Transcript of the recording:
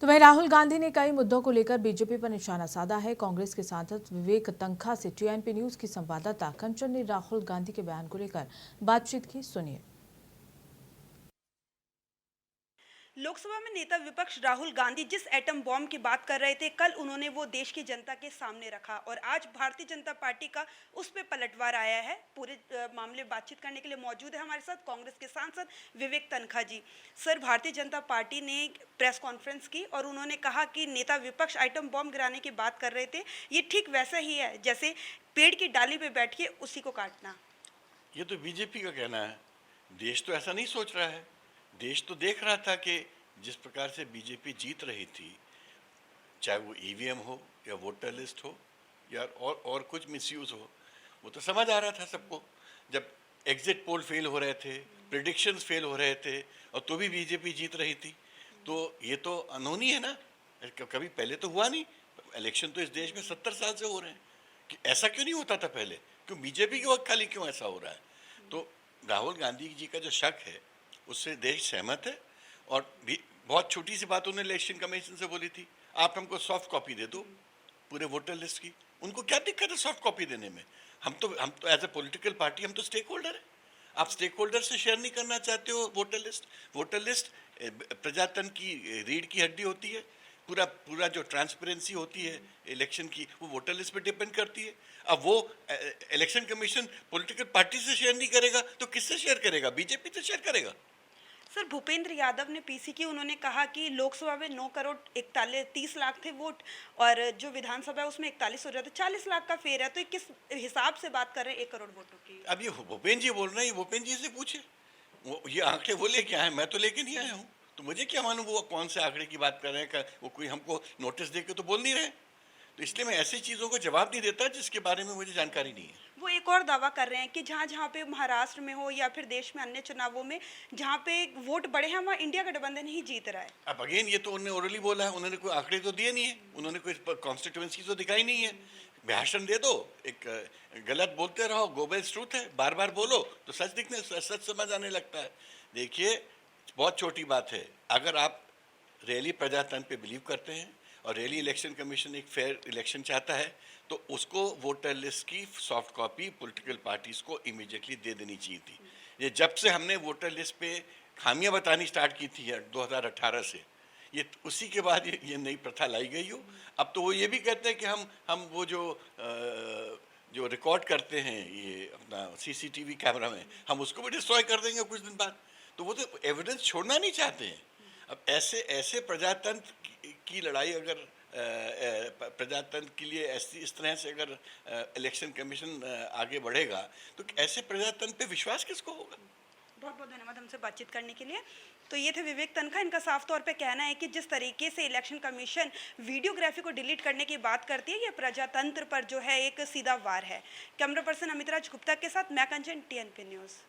तो वहीं राहुल गांधी ने कई मुद्दों को लेकर बीजेपी पर निशाना साधा है। कांग्रेस के सांसद विवेक तनखा से टीएनपी न्यूज की संवाददाता कंचन ने राहुल गांधी के बयान को लेकर बातचीत की। सुनिए। लोकसभा में नेता विपक्ष राहुल गांधी जिस एटम बॉम्ब की बात कर रहे थे, कल उन्होंने वो देश की जनता के सामने रखा और आज भारतीय जनता पार्टी का उस पर पलटवार आया है। पूरे मामले बातचीत करने के लिए मौजूद है हमारे साथ कांग्रेस के सांसद विवेक तनखा जी। सर, भारतीय जनता पार्टी ने प्रेस कॉन्फ्रेंस की और उन्होंने कहा कि नेता विपक्ष एटम बॉम्ब गिराने की बात कर रहे थे। ये ठीक वैसा ही है जैसे पेड़ की डाली पे बैठ के उसी को काटना। ये तो बीजेपी का कहना है। देश तो ऐसा नहीं सोच रहा है। देश तो देख रहा था कि जिस प्रकार से बीजेपी जीत रही थी, चाहे वो ईवीएम हो या वोटर लिस्ट हो या और कुछ मिसयूज हो, वो तो समझ आ रहा था सबको। जब एग्जिट पोल फेल हो रहे थे, प्रिडिक्शंस फेल हो रहे थे और तो भी बीजेपी जीत रही थी, तो ये तो अनहोनी है ना। कभी पहले तो हुआ नहीं। इलेक्शन तो इस देश में 70 साल से हो रहे हैं कि ऐसा क्यों नहीं होता था पहले। क्यों बीजेपी के वक्त खाली क्यों ऐसा हो रहा है? तो राहुल गांधी जी का जो शक है उससे देश सहमत है। और भी बहुत छोटी सी बात उन्होंने इलेक्शन कमीशन से बोली थी, आप हमको सॉफ्ट कॉपी दे दो पूरे वोटर लिस्ट की। उनको क्या दिक्कत है सॉफ्ट कॉपी देने में? हम तो एज ए पॉलिटिकल पार्टी हम तो स्टेक होल्डर है। आप स्टेक होल्डर से शेयर नहीं करना चाहते हो वोटर लिस्ट? वोटर लिस्ट प्रजातंत्र की रीढ़ की हड्डी होती है। पूरा जो ट्रांसपेरेंसी होती है इलेक्शन की, वो वोटर लिस्ट पे डिपेंड करती है। अब वो इलेक्शन कमीशन पॉलिटिकल पार्टी से शेयर नहीं करेगा तो किससे शेयर करेगा? बीजेपी से शेयर करेगा। सर, भूपेंद्र यादव ने पीसी की, उन्होंने कहा कि लोकसभा में 9 करोड़ 30 लाख थे वोट और जो विधानसभा है उसमें 41 हो जाते, 40 लाख का फेर है। तो किस हिसाब से बात कर रहे हैं 1 करोड़ वोटों की? अब ये भूपेंद्र जी बोल रहे हैं, भूपेंद्र जी से पूछे। वो ये आंकड़े वो लेके आए, मैं तो लेके नहीं आया हूँ। तो मुझे क्या मालूम वो कौन से आंकड़े की बात कर रहे हैं। वो कोई हमको नोटिस दे के तो बोल नहीं रहे। तो इसलिए मैं ऐसी चीज़ों को जवाब नहीं देता जिसके बारे में मुझे जानकारी नहीं है। वो एक और दावा कर रहे हैं कि जहाँ जहाँ पे महाराष्ट्र में हो या फिर देश में अन्य चुनावों में जहाँ पे वोट बढ़े हैं वहाँ इंडिया गठबंधन ही जीत रहा है। अब अगेन ये तो उन्होंने ओरली बोला है, उन्होंने कोई आंकड़े तो दिए नहीं है, उन्होंने कोई कॉन्स्टिट्यूएंसी तो दिखाई नहीं है। भाषण दे दो, एक गलत बोलते रहो, गोबेल्स ट्रूथ है, बार बार बोलो तो सच समझ आने लगता है। देखिए, बहुत छोटी बात है। अगर आप रियली प्रजातंत्र पे बिलीव करते हैं और रियली इलेक्शन कमीशन एक फेयर इलेक्शन चाहता है तो उसको वोटर लिस्ट की सॉफ्ट कॉपी पॉलिटिकल पार्टीज को इमीडिएटली दे देनी चाहिए थी। ये जब से हमने वोटर लिस्ट पे खामियां बतानी स्टार्ट की थी 2018 से, ये उसी के बाद ये नई प्रथा लाई गई हो। अब तो वो ये भी कहते हैं कि हम वो जो रिकॉर्ड करते हैं ये अपना सीसीटीवी कैमरा में, हम उसको भी डिस्ट्रॉय कर देंगे कुछ दिन बाद। तो वो तो एविडेंस छोड़ना नहीं चाहते हैं। अब ऐसे प्रजातंत्र की लड़ाई अगर प्रजातंत्र के लिए इस तरह से अगर इलेक्शन कमीशन आगे बढ़ेगा तो ऐसे प्रजातंत्र पे विश्वास किसको होगा? बहुत बहुत धन्यवाद हमसे बातचीत करने के लिए। तो ये थे विवेक तनखा। इनका साफ तौर पे कहना है कि जिस तरीके से इलेक्शन कमीशन वीडियोग्राफी को डिलीट करने की बात करती है, ये प्रजातंत्र पर जो है एक सीधा वार है। कैमरा पर्सन अमित राज गुप्ता के साथ मैं कंचन, टीएनपी न्यूज़।